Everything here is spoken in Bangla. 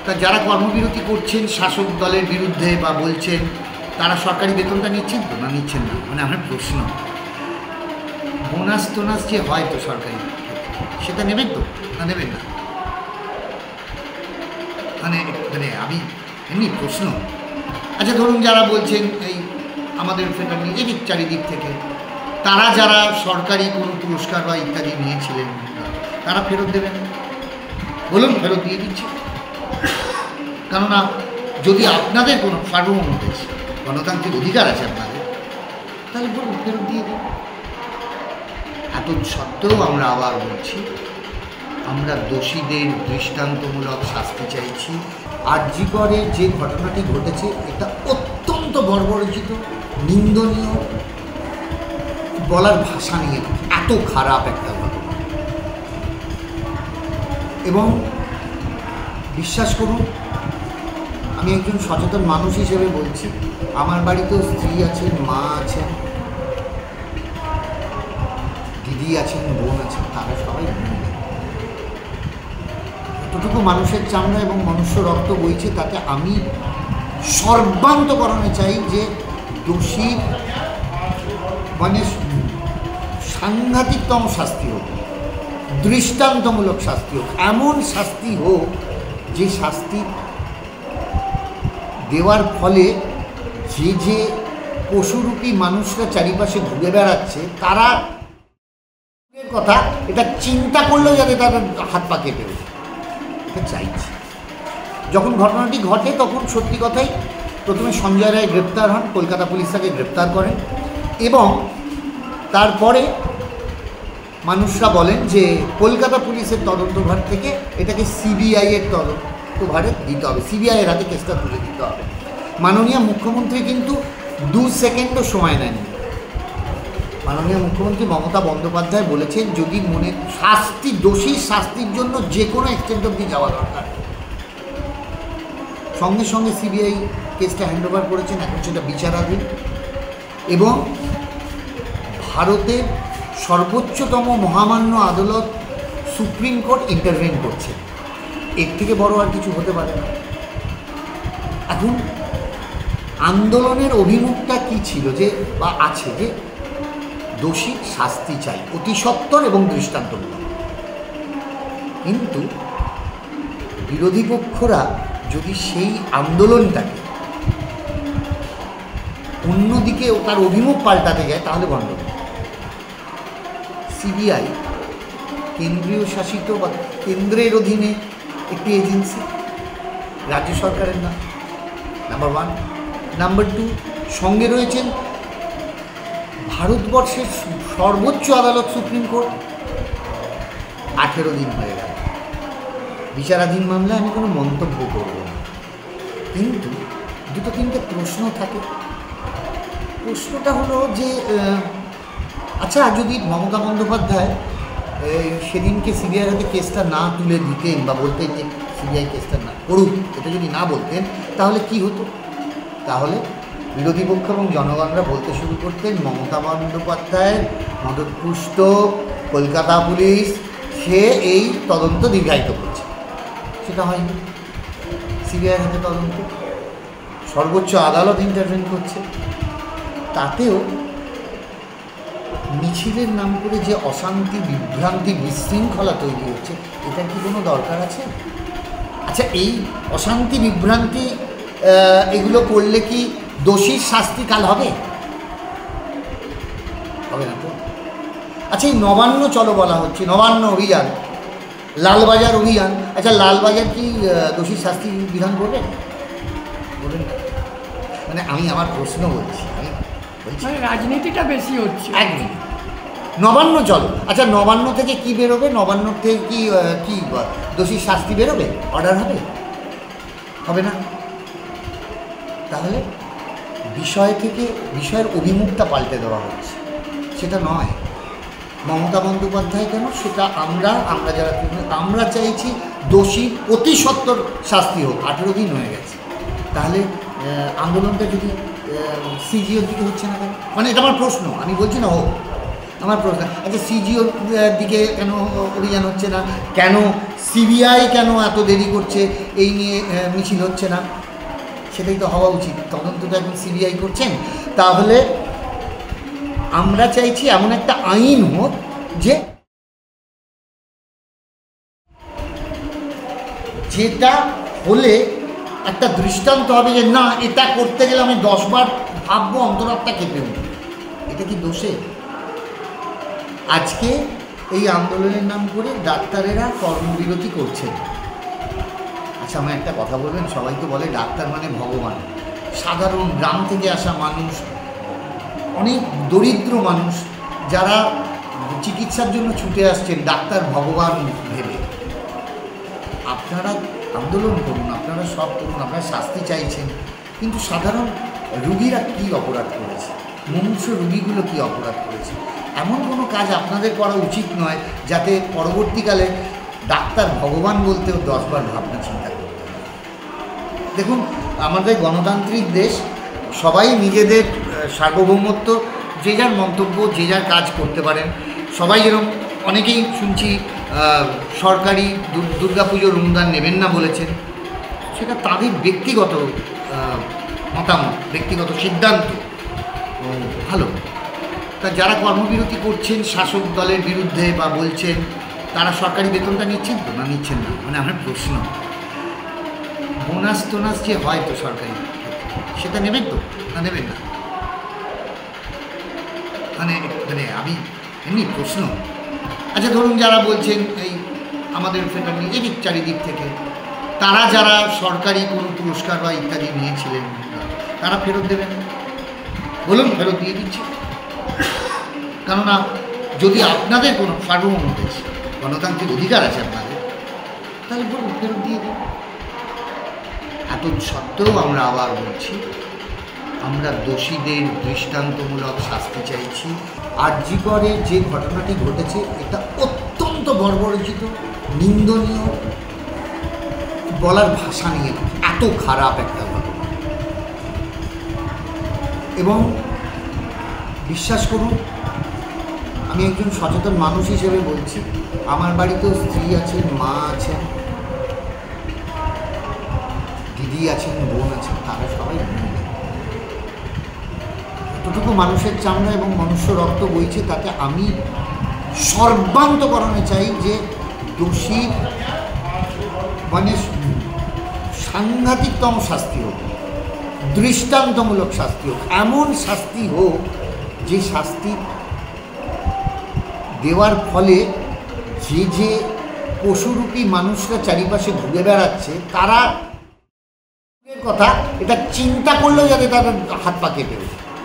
তা যারা কর্মবিরতি করছেন শাসক দলের বিরুদ্ধে বা বলছেন, তারা সরকারি বেতনটা নিচ্ছেন তো না নিচ্ছেন না? মানে আমার প্রশ্ন, বোনাস টোনাস যে হয় তো সরকারি, সেটা নেবেন তো না নেবেন না? মানে মানে আমি এমনি প্রশ্ন। আচ্ছা ধরুন যারা বলছেন এই আমাদের ফেডারেল এদিক চারিদিক থেকে, তারা যারা সরকারি কোনো পুরস্কার বা ইত্যাদি নিয়েছিলেন, তারা ফেরত দেবেন? বলুন, ফেরত দিয়ে দিচ্ছি। কেননা যদি আপনাদের কোনো সার্বভৌম দেশ, গণতান্ত্রিক অধিকার আছে আপনাদের, তাহলে বলুন ফেরত দিয়ে দিন। এত সত্ত্বেও আমরা আবার বলছি, আমরা দোষীদের দৃষ্টান্তমূলক শাস্তি চাইছি। আরজি করে যে ঘটনাটি ঘটেছে, এটা অত্যন্ত বর্বরচিত, নিন্দনীয়, বলার ভাষা নিয়ে এত খারাপ একটা ঘটনা। এবং বিশ্বাস করুন, আমি একজন সচেতন মানুষ হিসেবে বলছি, আমার বাড়িতেও স্ত্রী আছেন, মা আছেন, দিদি আছেন, বোন আছেন, তারা সবাই যতটুকু মানুষের চামড়া এবং মনুষ্য রক্ত বইছে, তাতে আমি সর্বান্তকরণে চাই যে দোষী মানে সাংঘাতিকতম শাস্তি হোক, দৃষ্টান্তমূলক শাস্তি হোক, এমন শাস্তি হোক যে শাস্তি দেওয়ার ফলে যে যে পশুরূপী মানুষরা চারিপাশে ঘুরে বেড়াচ্ছে, তারা কথা এটা চিন্তা করলেও যাতে তাদের হাত পা কেটে ওঠে, এটা চাইছি। যখন ঘটনাটি ঘটে তখন সত্যি কথাই প্রথমে সঞ্জয় রায় গ্রেপ্তার হন, কলকাতা পুলিশ তাকে গ্রেপ্তার করেন, এবং তারপরে মানুষরা বলেন যে কলকাতা পুলিশের তদন্তভার থেকে এটাকে সিবিআইয়ের তদন্তভারে দিতে হবে, সিবিআইয়ের হাতে কেসটা তুলে দিতে হবে। মাননীয় মুখ্যমন্ত্রী কিন্তু 2 সেকেন্ডও সময় নেননি। মাননীয় মুখ্যমন্ত্রী মমতা বন্দ্যোপাধ্যায় বলেছেন, যদি মনে শাস্তি, দোষীর শাস্তির জন্য যে কোনো এক্সটেন্ট অবধি যাওয়া দরকার, সঙ্গে সঙ্গে সিবিআই কেসটা হ্যান্ডওভার করেছেন, এখন সেটা বিচারাধীন। এবং ভারতের সর্বোচ্চতম মহামান্য আদালত সুপ্রিম কোর্ট ইন্টারভেন করছে, এর থেকে বড় আর কিছু হতে পারে না। এখন আন্দোলনের অভিমুখটা কী ছিল, যে বা আছে যে দোষীর শাস্তি চাই অতি সত্বর এবং দৃষ্টান্তমূলক। কিন্তু বিরোধী পক্ষরা যদি সেই আন্দোলনটাকে অন্যদিকে তার অভিমুখ পাল্টাতে যায়, তাহলে গণ্ডগোল। সিবিআই কেন্দ্রীয় শাসিত বা কেন্দ্রের অধীনে একটি এজেন্সি, রাজ্য সরকারের না, নাম্বার 1। নাম্বার 2, সঙ্গে রয়েছেন ভারতবর্ষের সর্বোচ্চ আদালত সুপ্রিম কোর্ট। 18 দিন হয়ে গেল বিচারাধীন মামলায়, আমি কোনো মন্তব্য করব না, কিন্তু 2-3টে প্রশ্ন থাকে। প্রশ্নটা হলো যে আচ্ছা, যদি মমতা বন্দ্যোপাধ্যায় সেদিনকে সিবিআইয়ের হাতে কেসটা না তুলে দিতেন বা বলতেন যে সিবিআই কেসটা না করুক, এটা যদি না বলতেন, তাহলে কি হতো? তাহলে বিরোধী পক্ষ এবং জনগণরা বলতে শুরু করতেন, মমতা বন্দ্যোপাধ্যায়ের মদতপুষ্ট কলকাতা পুলিশ সে এই তদন্ত দীর্ঘায়িত করছে। সেটা হয়নি। সিবিআইয়ের হাতে তদন্ত, সর্বোচ্চ আদালত ইন্টারভেন করছে, তাতেও মিছিলের নাম করে যে অশান্তি, বিভ্রান্তি, বিশৃঙ্খলা তৈরি হচ্ছে, এটার কি কোনো দরকার আছে? আচ্ছা, এই অশান্তি, বিভ্রান্তি এগুলো করলে কি দোষীর শাস্তি কাল হবে? হবে না তো। আচ্ছা, এই নবান্ন চলো বলা হচ্ছে, নবান্ন অভিযান, লালবাজার অভিযান, আচ্ছা লালবাজার কি দোষীর শাস্তি বিধান করবেন? বলবেন না। মানে আমি আমার প্রশ্ন বলছি, মানে রাজনীতিটা বেশি হচ্ছে। একদম। নবান্ন চলো, আচ্ছা নবান্ন থেকে কি বেরোবে? নবান্ন থেকে কি দোষীর শাস্তি বেরোবে? অর্ডার হবে? হবে না। তাহলে বিষয় থেকে বিষয়ের অভিমুখটা পাল্টে দেওয়া হচ্ছে, সেটা নয়। মমতা বন্দ্যোপাধ্যায় কেন, সেটা আমরা যারা আমরা চাইছি দোষীর অতি সত্বর শাস্তি হোক। 18 দিন হয়ে গেছে, তাহলে আন্দোলনটা যদি সিজিওর দিকে হচ্ছে না কেন? মানে এটা আমার প্রশ্ন, আমি বলছি না হোক। আমার প্রশ্ন, আচ্ছা সিজিওর দিকে কেন অভিযান হচ্ছে না, কেন সিবিআই কেন এত দেরি করছে এই নিয়ে মিছিল হচ্ছে না? সেটাই তো হওয়া উচিত। তদন্তটা এখন সিবিআই করছেন। তাহলে আমরা চাইছি এমন একটা আইন হোক যে যেটা হলে একটা দৃষ্টান্ত হবে যে না, এটা করতে গেলে আমি 10 বার ভাববো, অন্তরাত্মা কেঁপে উঠবে। এটা কি দোষে? আজকে এই আন্দোলনের নাম করে ডাক্তারেরা কর্মবিরতি করছেন। আচ্ছা, আমার একটা কথা বলবেন, সবাই তো বলে ডাক্তার মানে ভগবান। সাধারণ গ্রাম থেকে আসা মানুষ, অনেক দরিদ্র মানুষ যারা চিকিৎসার জন্য ছুটে আসছেন ডাক্তার ভগবান ভেবে। আপনারা আন্দোলন করুন, আপনারা সব করুন, আপনারা শাস্তি চাইছেন, কিন্তু সাধারণ রুগীরা কী অপরাধ করেছে, মুমূর্ষু রুগীগুলো কী অপরাধ করেছে? এমন কোনো কাজ আপনাদের করা উচিত নয় যাতে পরবর্তীকালে ডাক্তার ভগবান বলতেও 10 বার ভাবনা চিন্তা করতে হয়। দেখুন, আমাদের গণতান্ত্রিক দেশ, সবাই নিজেদের সার্বভৌমত্ব, যে যার মন্তব্য, যে যার কাজ করতে পারেন। সবাই যেরকম, অনেকেই শুনছি সরকারি দুর্গাপুজোর অনুদান নেবেন না বলেছেন, সেটা তাদের ব্যক্তিগত মতামত, ব্যক্তিগত সিদ্ধান্ত। ভালো, তা যারা কর্মবিরতি করছেন শাসক দলের বিরুদ্ধে বা বলছেন, তারা সরকারি বেতনটা নিচ্ছেন তো, না নিচ্ছেন না? মানে আমার প্রশ্ন, বোনাস টোনাস যে হয় তো সরকারি, সেটা নেবেন তো, না নেবেন না? মানে মানে আমি এমনি প্রশ্ন। আচ্ছা, ধরুন যারা বলছেন এই আমাদের সেটা নিজেরই চারিদিক থেকে, তারা যারা সরকারি কোনো পুরস্কার বা ইত্যাদি নিয়েছিলেন, তারা ফেরত দেবেন? বলুন, ফেরত দিয়ে দিচ্ছি। কেননা যদি আপনাদের কোনো সার্বভৌম দেশ, গণতান্ত্রিক অধিকার আছে আপনাদের, তাহলে বলুন ফেরত দিয়ে দিন। এত সত্ত্বেও আমরা আবার বলছি, আমরা দোষীদের দৃষ্টান্তমূলক শাস্তি চাইছি। আরজি করে যে ঘটনাটি ঘটেছে, এটা অত্যন্ত বর্বরচিত, নিন্দনীয়, বলার ভাষা নিয়ে এত খারাপ একটা ঘটনা। এবং বিশ্বাস করুন, আমি একজন সচেতন মানুষ হিসেবে বলছি, আমার বাড়িতেও স্ত্রী আছেন, মা আছেন, দিদি আছেন, বোন আছেন, তারা সবাই যতটুকু মানুষের চামড়া এবং মনুষ্য রক্ত বইছে, তাতে আমি সর্বান্তকরণে চাই যে দোষীর মানে সাংঘাতিকতম শাস্তি হোক, দৃষ্টান্তমূলক শাস্তি হোক, এমন শাস্তি হোক যে শাস্তি দেওয়ার ফলে যে যে পশুরূপী মানুষরা চারিপাশে ঘুরে বেড়াচ্ছে, তারা কথা এটা চিন্তা করলেও যাতে তাদের হাত পা কেঁপে ওঠে।